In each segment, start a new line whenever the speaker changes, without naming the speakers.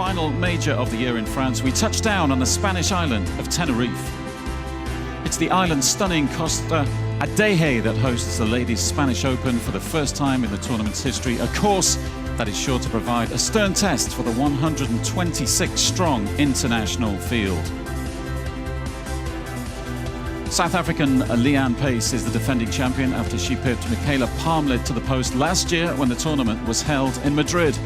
final major of the year in France, we touch down on the Spanish island of Tenerife. It's the island's stunning Costa Adeje that hosts the Ladies Spanish Open for the first time in the tournament's history, a course that is sure to provide a stern test for the 126-strong international field. South African Leanne Pace is the defending champion after she pipped Michaela Palmlid to the post last year when the tournament was held in Madrid.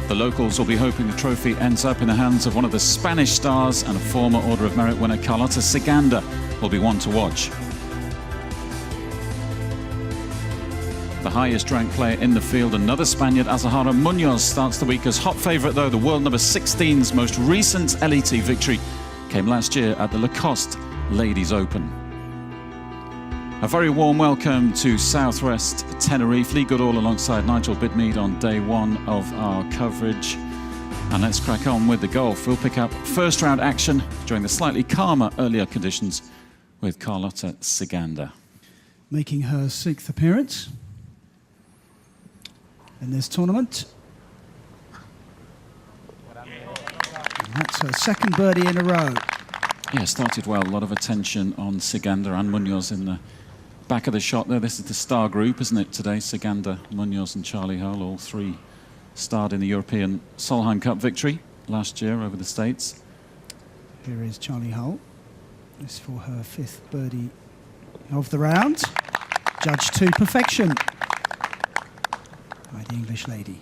The locals will be hoping the trophy ends up in the hands of one of the Spanish stars, and a former Order of Merit winner, Carlota Ciganda, will be one to watch. The highest ranked player in the field, another Spaniard, Azahara Munoz, starts the week as hot favourite, though the world number 16's most recent LET victory came last year at the Costa Ladies Open. A very warm welcome to Southwest Tenerife. Lee Goodall alongside Nigel Bidmead on day one of our coverage. And let's crack on with the golf. We'll pick up first round action during the slightly calmer earlier conditions with Carlota Ciganda.
Making her 6th appearance in this tournament. And that's her 2nd birdie in a row.
Yeah, started well. A lot of attention on Ciganda and Munoz in the back of the shot there. This is the star group, isn't it, today? Ciganda, Munoz and Charlie Hull, all three starred in the European Solheim Cup victory last year over the States.
Here is Charlie Hull. This for her 5th birdie of the round. Judged to perfection by the English lady.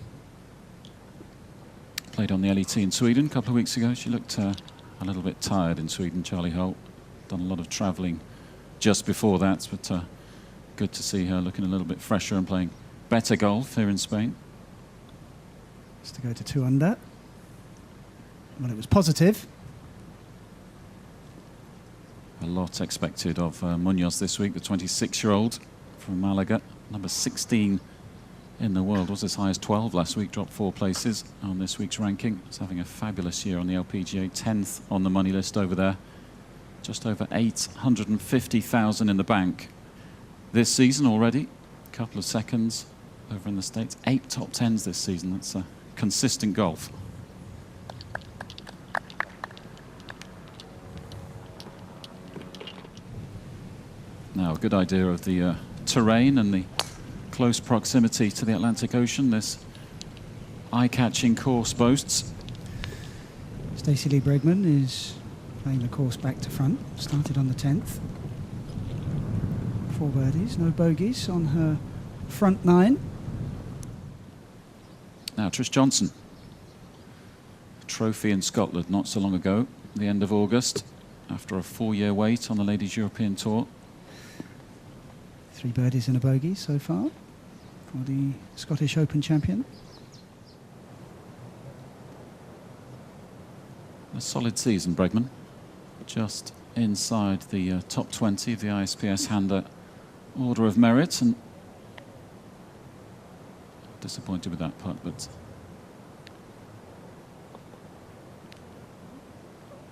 Played on the LET in Sweden a couple of weeks ago. She looked a little bit tired in Sweden, Charlie Hull. Done a lot of travelling just before that, but good to see her looking a little bit fresher and playing better golf here in Spain.
Just to go to 2 under. Well, it was positive.
A lot expected of Munoz this week, the 26-year-old from Malaga, number 16 in the world, was as high as 12 last week, dropped 4 places on this week's ranking. He's having a fabulous year on the LPGA, 10th on the money list over there. Just over 850,000 in the bank this season already. A couple of seconds over in the States. 8 top 10s this season. That's consistent golf. Now, a good idea of the terrain and the close proximity to the Atlantic Ocean this eye-catching course boasts.
Stacey Lee Bregman is playing the course back to front. Started on the 10th. 4 birdies, no bogeys on her front 9.
Now, Trish Johnson. Trophy in Scotland not so long ago, the end of August, after a 4-year wait on the Ladies European Tour.
3 birdies and a bogey so far for the Scottish Open champion.
A solid season, Bregman. Just inside the top 20 of the ISPS Handa Order of Merit, and disappointed with that putt, but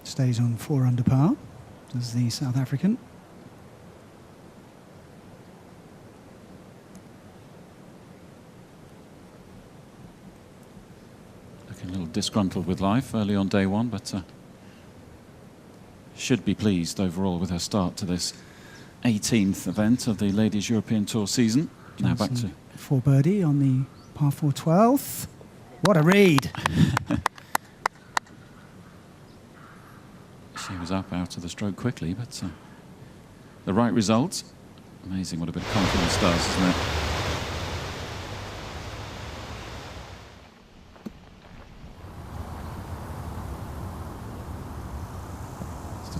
stays on 4 under par as the South African.
Looking a little disgruntled with life early on day one, but should be pleased overall with her start to this 18th event of the Ladies European Tour season.
Johnson,
now back to
4 birdie on the par 4 12th. What a read!
She was up out of the stroke quickly, but the right result. Amazing what a bit of confidence does, isn't it?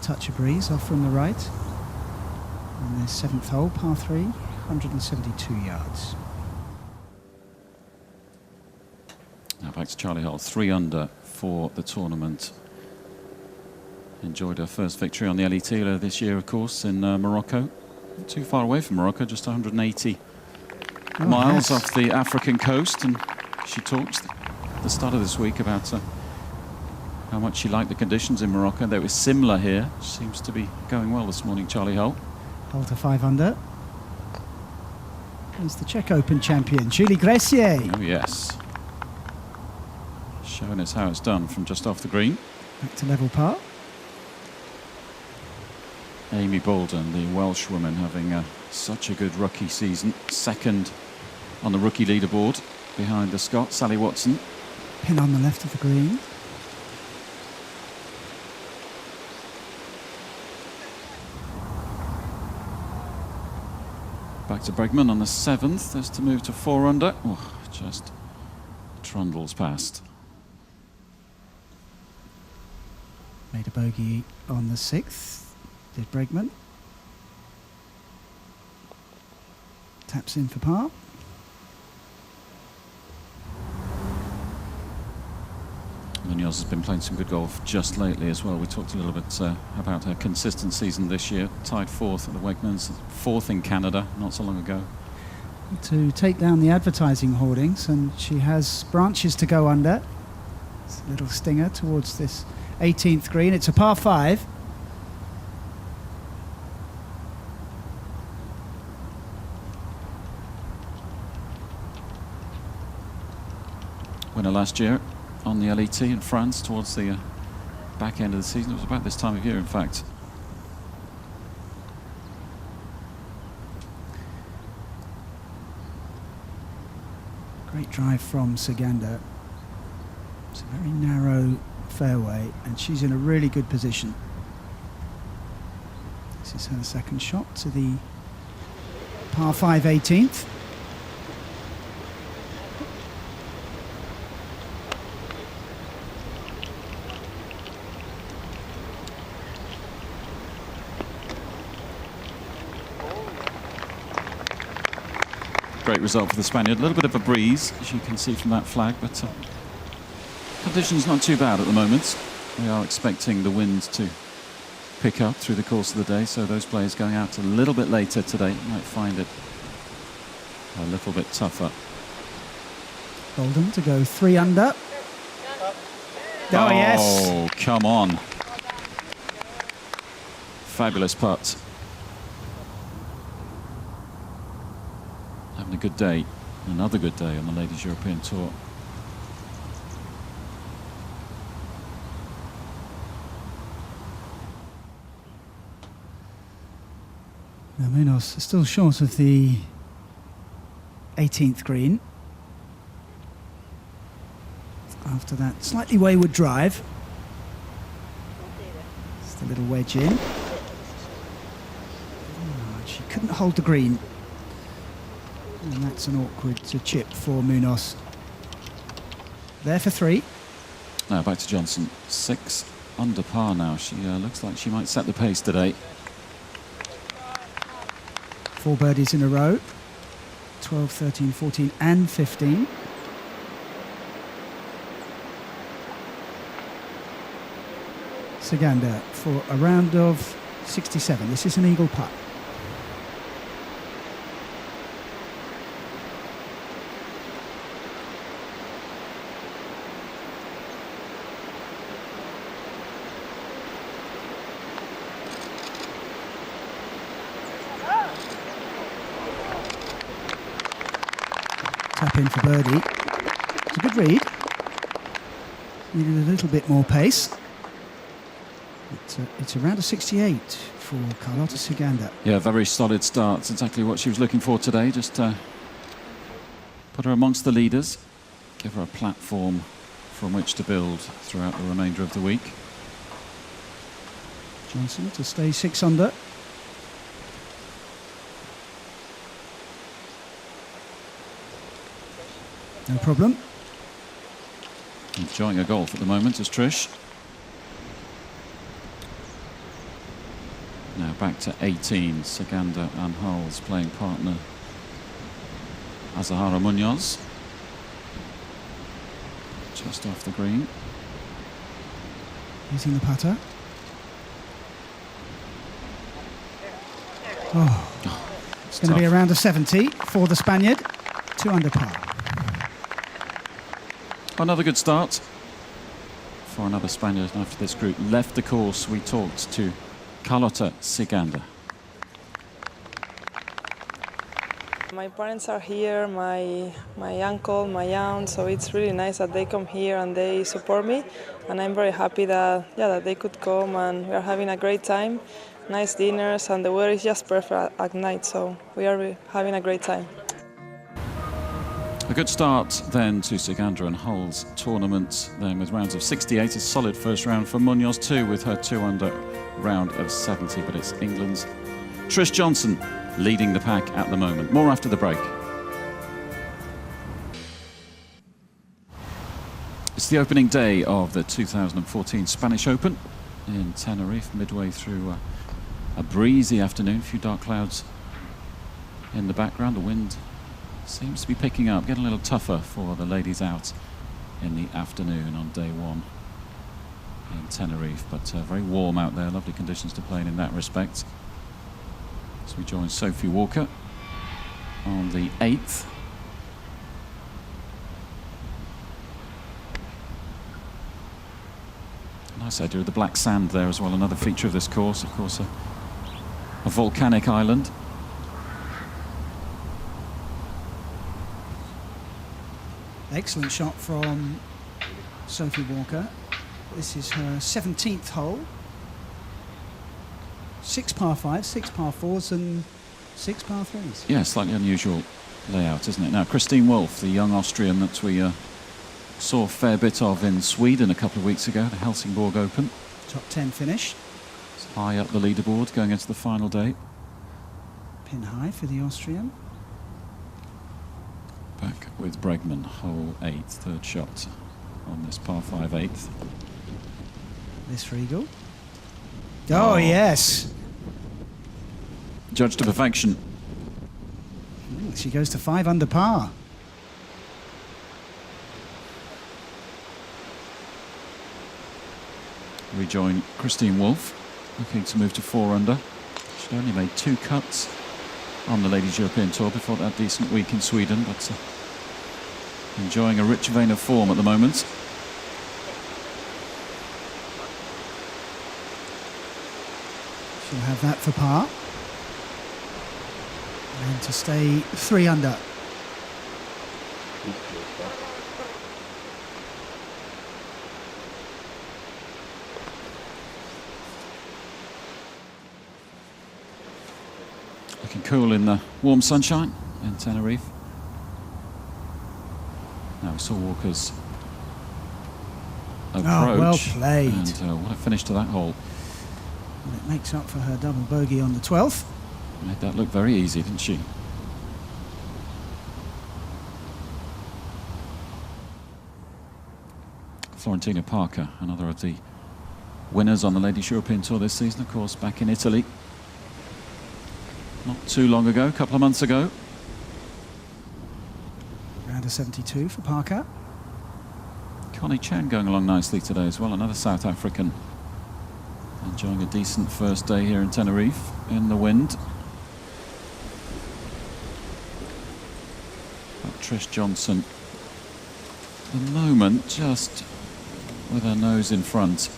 Touch of breeze off from the right. And the 7th hole, par 3, 172 yards.
Now back to Charlie Hull, 3 under for the tournament. Enjoyed her first victory on the LET this year, of course, in Morocco. Not too far away from Morocco, just 180 miles off the African coast. And she talked at the start of this week about how much she liked the conditions in Morocco. They were similar here. Seems to be going well this morning, Charlie Hull.
Hole to 5 under. There's the Czech Open champion, Julie Gressier.
Oh, yes. Showing us how it's done from just off the green.
Back to level par.
Amy Bolden, the Welsh woman, having such a good rookie season. Second on the rookie leaderboard behind the Scot, Sally Watson.
Pin on the left of the green.
Back to Bregman on the 7th, as to move to 4 under. Oh, just trundles past.
Made a bogey on the 6th, did Bregman. Taps in for par.
Munoz has been playing some good golf just lately as well. We talked a little bit about her consistent season this year. Tied 4th at the Wegmans, 4th in Canada not so long ago.
To take down the advertising hoardings, and she has branches to go under. It's a little stinger towards this 18th green. It's a par 5.
Winner last year on the LET in France towards the back end of the season. It was about this time of year, in fact.
Great drive from Saganda. It's a very narrow fairway, and she's in a really good position. This is her second shot to the par 5 18th.
Great result for the Spaniard. A little bit of a breeze, as you can see from that flag, but conditions not too bad at the moment. We are expecting the wind to pick up through the course of the day, so those players going out a little bit later today might find it a little bit tougher.
Bolden to go 3 under. Oh, yes.
Oh, come on. Fabulous putt. Having a good day. Another good day on the Ladies European Tour.
Now Munoz is still short of the 18th green. After that slightly wayward drive. Just a little wedge in. Oh, she couldn't hold the green. And that's an awkward chip for Munoz. There for 3.
Now back to Johnson. 6 under par now. She looks like she might set the pace today.
4 birdies in a row. 12, 13, 14 and 15. Saganda for a round of 67. This is an eagle putt. Tap in for birdie. It's a good read. Needed a little bit more pace. It's around a 68 for Carlota Saganda.
Yeah, very solid start. It's exactly what she was looking for today. Just put her amongst the leaders, give her a platform from which to build throughout the remainder of the week.
Johnson to stay 6 under. No problem.
Enjoying her golf at the moment is Trish. Now back to 18. Saganda and Hull's playing partner Azahara Munoz. Just off the green.
Using the putter. Oh, it's going to be around a 70 for the Spaniard. 2 under par.
Another good start for another Spaniard after this group left the course. We talked to Carlota Saganda.
My parents are here, my uncle, my aunt, so it's really nice that they come here and they support me, and I'm very happy that they could come, and we are having a great time, nice dinners, and the weather is just perfect at night, so we are having a great time.
A good start then to Sigandra and Hull's tournament, then with rounds of 68, a solid first round for Munoz too, with her 2-under round of 70, but it's England's Trish Johnson leading the pack at the moment. More after the break. It's the opening day of the 2014 Spanish Open in Tenerife, midway through a breezy afternoon, a few dark clouds in the background. The wind seems to be picking up, getting a little tougher for the ladies out in the afternoon on day one in Tenerife, but very warm out there, lovely conditions to play in that respect. So we join Sophie Walker on the 8th. Nice idea of the black sand there as well, another feature of this course, of course, a volcanic island.
Excellent shot from Sophie Walker. This is her 17th hole. 6 par 5s, 6 par 4s and 6 par 3s.
Yeah, slightly unusual layout, isn't it? Now, Christine Wolff, the young Austrian that we saw a fair bit of in Sweden a couple of weeks ago, the Helsingborg Open.
Top 10 finish.
It's high up the leaderboard going into the final day.
Pin high for the Austrian.
Back with Bregman, hole 8, third shot on this par 5 8th.
This Regal. Oh, yes.
Judged to perfection.
She goes to 5 under par.
Rejoin Christine Wolff, looking to move to 4 under. She'd only made 2 cuts on the Ladies European Tour before that decent week in Sweden, but enjoying a rich vein of form at the moment.
She'll have that for par. And to stay 3 under.
Looking cool in the warm sunshine in Tenerife. Now we saw Walker's approach.
Oh, well played.
And what a finish to that hole.
Well, it makes up for her double bogey on the 12th.
Made that look very easy, didn't she? Florentina Parker, another of the winners on the Ladies European Tour this season, of course, back in Italy. Not too long ago, a couple of months ago.
Round of 72 for Parker.
Connie Chan going along nicely today as well, another South African. Enjoying a decent first day here in Tenerife in the wind. But Trish Johnson, at the moment, just with her nose in front.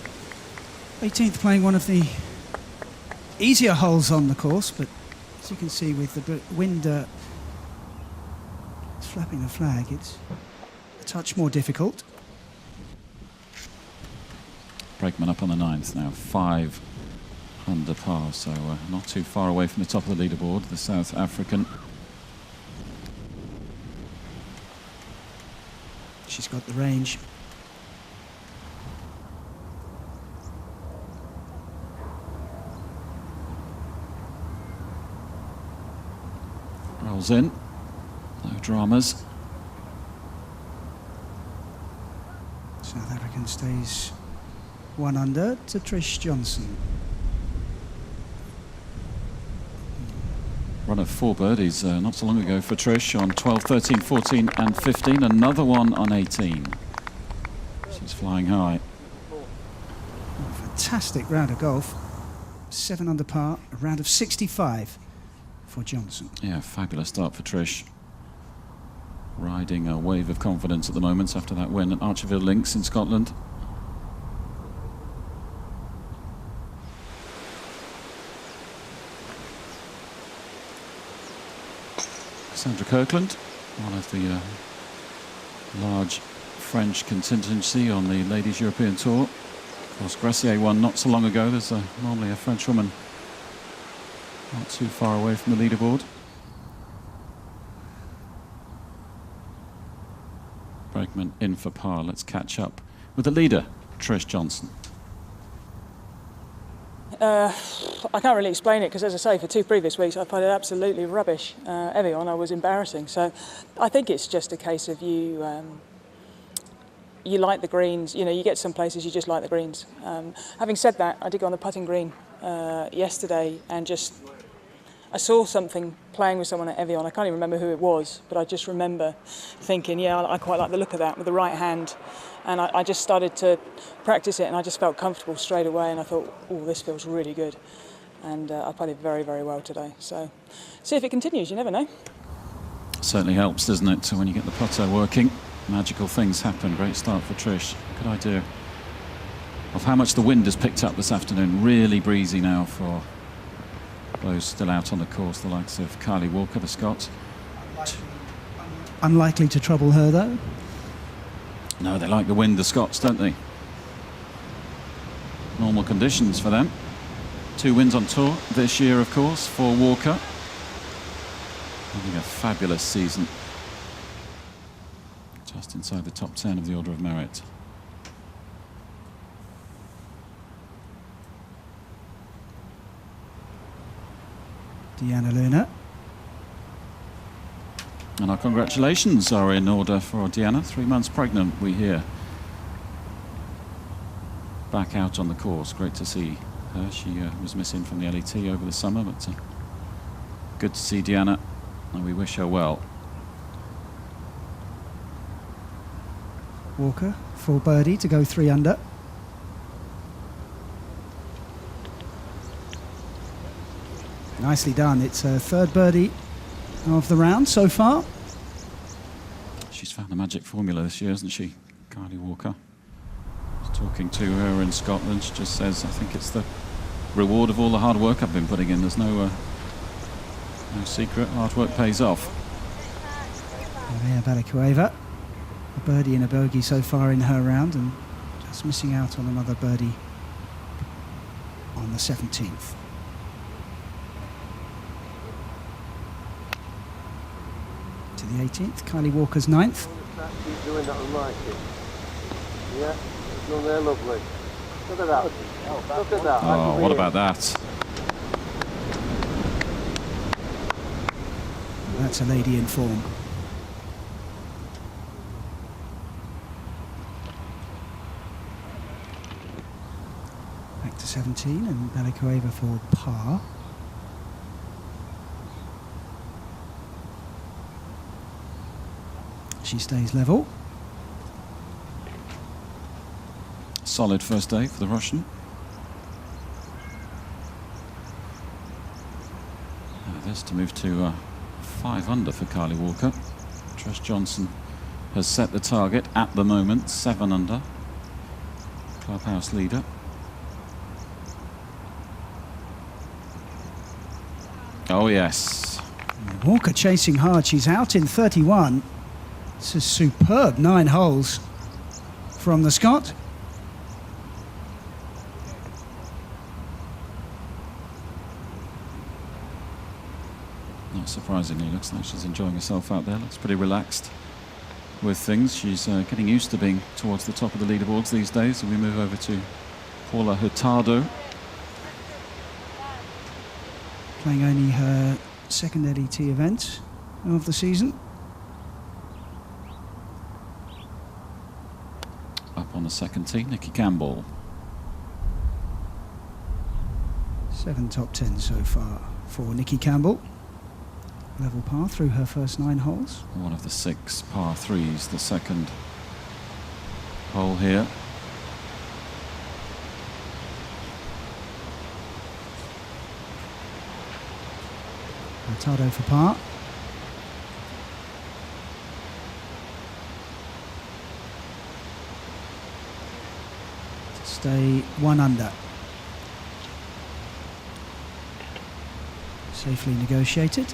18th, playing one of the easier holes on the course, but as you can see with the wind flapping the flag, it's a touch more difficult.
Bregman up on the 9th now, 5 under par, so not too far away from the top of the leaderboard, the South African.
She's got the range.
Rolls in, no dramas.
South African stays 1 under to Trish Johnson.
Run of 4 birdies not so long ago for Trish on 12, 13, 14 and 15. Another one on 18. She's flying high.
Fantastic round of golf. 7 under par, a round of 65 for Johnson.
Yeah, fabulous start for Trish. Riding a wave of confidence at the moment after that win at Archerville Links in Scotland. Sandra Kirkland, one of the large French contingency on the Ladies European Tour. Of course, Gressier won not so long ago. There's normally a French woman not too far away from the leaderboard. Brakeman in for par. Let's catch up with the leader, Trish Johnson.
I can't really explain it because, as I say, for 2 previous weeks I played it absolutely rubbish. Evian, I was embarrassing. So I think it's just a case of you like the greens. You know, you get some places you just like the greens. Having said that, I did go on the putting green yesterday and I saw something playing with someone at Evian. I can't even remember who it was, but I just remember thinking, yeah, I quite like the look of that with the right hand. And I just started to practice it and I just felt comfortable straight away and I thought, oh, this feels really good. And I played it very, very well today. So see if it continues, you never know.
Certainly helps, doesn't it, when you get the putter working. Magical things happen. Great start for Trish. Good idea of how much the wind has picked up this afternoon. Really breezy now for those still out on the course, the likes of Kylie Walker, the Scot.
Unlikely to trouble her, though.
No, they like the wind, the Scots, don't they? Normal conditions for them. 2 wins on tour this year, of course, for Walker. Having a fabulous season. Just inside the top 10 of the Order of Merit.
Deanna Luna.
And our congratulations are in order for Deanna. 3 months pregnant, we hear. Back out on the course. Great to see her. She was missing from the LET over the summer, but good to see Deanna, and we wish her well.
Walker, full birdie to go 3 under. Nicely done. It's her 3rd birdie of the round so far.
She's found the magic formula this year, hasn't she, Kylie Walker? I was talking to her in Scotland. She just says, I think it's the reward of all the hard work I've been putting in. There's no secret. Hard work pays off.
Maria Balikueva, a birdie and a bogey so far in her round, and just missing out on another birdie on the 17th. To the 18th, Kylie Walker's 9th.
Keep doing that, I like it. Yeah, it's done there, lovely. Look at that. Look at that.
Oh, what about that?
That's a lady in form. Back to 17 and Balikueva for par. She stays level.
Solid first day for the Russian. Now this to move to 5 under for Kylie Walker. Trish Johnson has set the target at the moment, 7 under. Clubhouse leader. Oh yes.
Walker chasing hard. She's out in 31. It's a superb 9 holes from the Scot.
Not surprisingly, looks like she's enjoying herself out there. Looks pretty relaxed with things. She's getting used to being towards the top of the leaderboards these days. And we move over to Paula Hurtado.
Playing only her 2nd LET event of the season.
Up on the 2nd tee, Nikki Campbell.
7 top 10 so far for Nikki Campbell. Level par through her first 9 holes.
One of the 6 par 3s, the 2nd hole here.
Hurtado for par. To stay 1 under. Safely negotiated.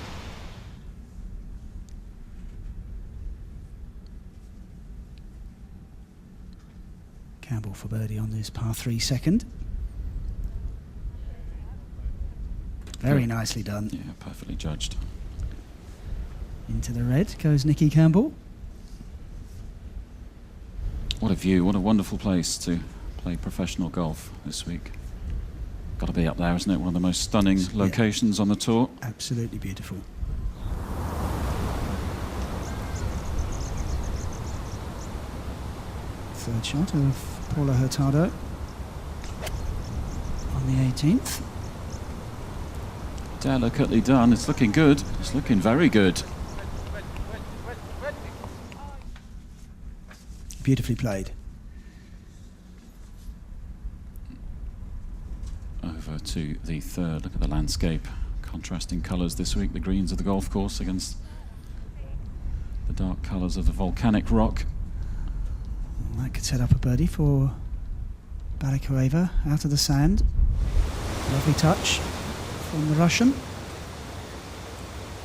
Campbell for birdie on this par 3 second. Very nicely done.
Yeah, perfectly judged.
Into the red goes Nikki Campbell.
What a view, what a wonderful place to play professional golf this week. Got to be up there, isn't it? One of the most stunning locations on the tour.
Absolutely beautiful. Third shot of Paula Hurtado on the 18th.
Delicately done. It's looking good. It's looking very good.
Beautifully played.
Over to the third. Look at the landscape. Contrasting colours this week. The greens of the golf course against the dark colours of the volcanic rock.
That could set up a birdie for Balakireva out of the sand. Lovely touch from the Russian.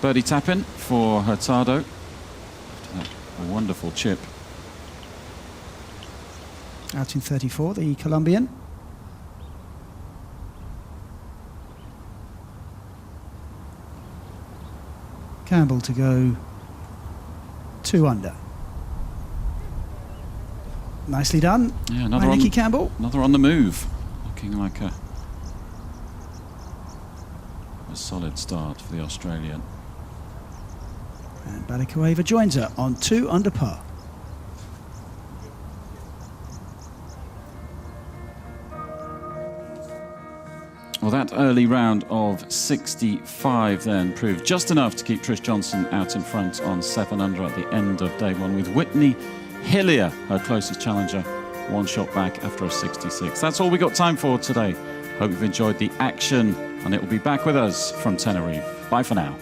Birdie tap-in for Hurtado. After that wonderful chip.
Out in 34, the Colombian. Campbell to go 2 under. Nicely done.
Yeah,
by Nikki Campbell.
Another on the move. Looking like a solid start for the Australian.
And Balakireva joins her on 2 under par.
Well, that early round of 65 then proved just enough to keep Trish Johnson out in front on 7 under at the end of day 1, with Whitney Hillier, her closest challenger, 1 shot back after a 66. That's all we got time for today. Hope you've enjoyed the action, and it will be back with us from Tenerife. Bye for now.